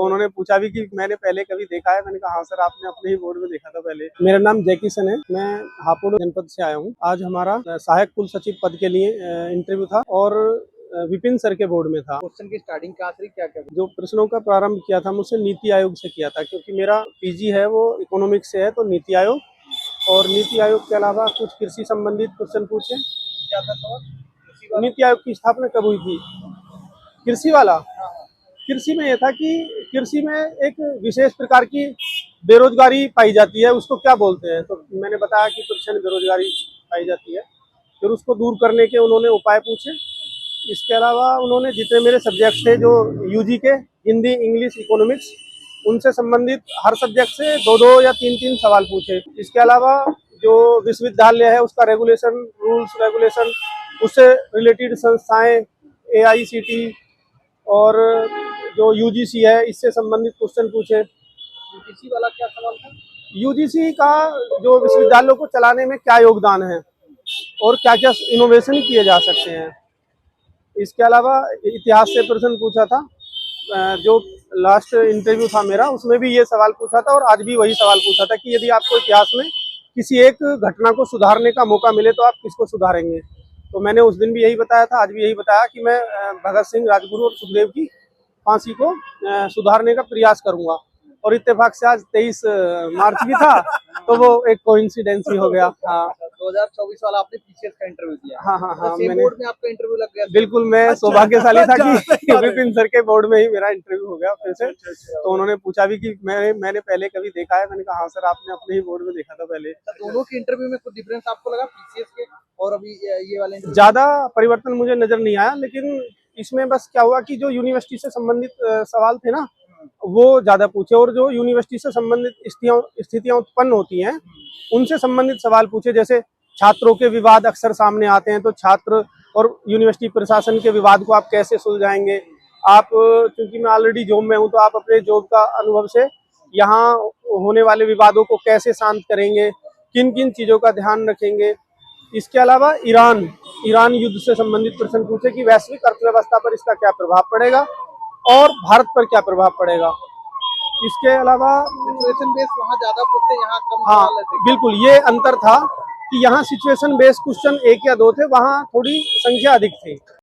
तो उन्होंने पूछा भी कि मैंने पहले कभी देखा है। मैंने कहा हाँ सर, आपने अपने ही बोर्ड में देखा था पहले। मेरा नाम जय किशन है, मैं हापुड़ जनपद से आया हूँ। आज हमारा सहायक कुल सचिव पद के लिए इंटरव्यू था और विपिन सर के बोर्ड में था। क्वेश्चन की स्टार्टिंग कहाँ से क्या क्या जो प्रश्नों का प्रारंभ किया था मुझसे नीति आयोग से किया था, क्योंकि मेरा पीजी है वो इकोनॉमिक्स से है, तो नीति आयोग और नीति आयोग के अलावा कुछ कृषि संबंधित क्वेश्चन पूछे। क्या था सवाल? नीति आयोग की स्थापना कब हुई थी? कृषि वाला। कृषि में यह था कि कृषि में एक विशेष प्रकार की बेरोजगारी पाई जाती है, उसको क्या बोलते हैं? तो मैंने बताया कि प्रचंड बेरोजगारी पाई जाती है। फिर उसको दूर करने के उन्होंने उपाय पूछे। इसके अलावा उन्होंने जितने मेरे सब्जेक्ट थे जो यूजी के, हिंदी, इंग्लिश, इकोनॉमिक्स, उनसे संबंधित हर सब्जेक्ट से दो दो या तीन तीन सवाल पूछे। इसके अलावा जो विश्वविद्यालय है उसका रेगुलेशन, रूल्स रेगुलेशन, उससे रिलेटेड संस्थाएं, AICT और जो UGC है, इससे संबंधित क्वेश्चन पूछे। यूजीसी वाला क्या सवाल था? UGC का जो विश्वविद्यालयों को चलाने में क्या योगदान है और क्या क्या इनोवेशन किए जा सकते हैं। इसके अलावा इतिहास से प्रश्न पूछा था। जो लास्ट इंटरव्यू था मेरा, उसमें भी ये सवाल पूछा था और आज भी वही सवाल पूछा था कि यदि आपको इतिहास में किसी एक घटना को सुधारने का मौका मिले तो आप किसको सुधारेंगे। तो मैंने उस दिन भी यही बताया था, आज भी यही बताया कि मैं भगत सिंह, राजगुरु और सुखदेव की फांसी को सुधारने का प्रयास करूंगा। और इत्तेफाक से आज 23 मार्च भी था, तो वो एक कोइंसिडेंस ही हो गया। हाँ, 2024 वाला आपने पीसीएस का इंटरव्यू दिया? हाँ, सेम बोर्ड में आपका इंटरव्यू लग गया? बिल्कुल, मैं सौभाग्यशाली था कि विपिन सर के बोर्ड में ही मेरा इंटरव्यू हो गया फिर से। तो उन्होंने पूछा भी कि मैंने पहले कभी देखा है। मैंने कहा हाँ सर, आपने अपने ही बोर्ड में देखा था पहले। दोनों के इंटरव्यू में कुछ डिफरेंस आपको लगा, पीसीएस के और अभी ये वाले इंटरव्यू? ज्यादा परिवर्तन मुझे नजर नहीं आया, लेकिन इसमें बस क्या हुआ कि जो यूनिवर्सिटी से संबंधित सवाल थे ना, वो ज्यादा पूछे, और जो यूनिवर्सिटी से संबंधित स्थितियां उत्पन्न होती हैं उनसे संबंधित सवाल पूछे। जैसे छात्रों के विवाद अक्सर सामने आते हैं, तो छात्र और यूनिवर्सिटी प्रशासन के विवाद को आप कैसे सुलझाएंगे। आप, क्योंकि मैं ऑलरेडी जॉब में हूं, तो आप अपने जॉब का अनुभव से यहाँ होने वाले विवादों को कैसे शांत करेंगे, किन किन चीजों का ध्यान रखेंगे। इसके अलावा ईरान युद्ध से संबंधित प्रश्न पूछे कि वैश्विक अर्थव्यवस्था पर इसका क्या प्रभाव पड़ेगा और भारत पर क्या प्रभाव पड़ेगा। इसके अलावा सिचुएशन बेस वहाँ ज्यादा पूछते, यहाँ कम? हाँ, बिल्कुल, ये अंतर था कि यहाँ सिचुएशन बेस्ड क्वेश्चन 1 या 2 थे, वहाँ थोड़ी संख्या अधिक थी।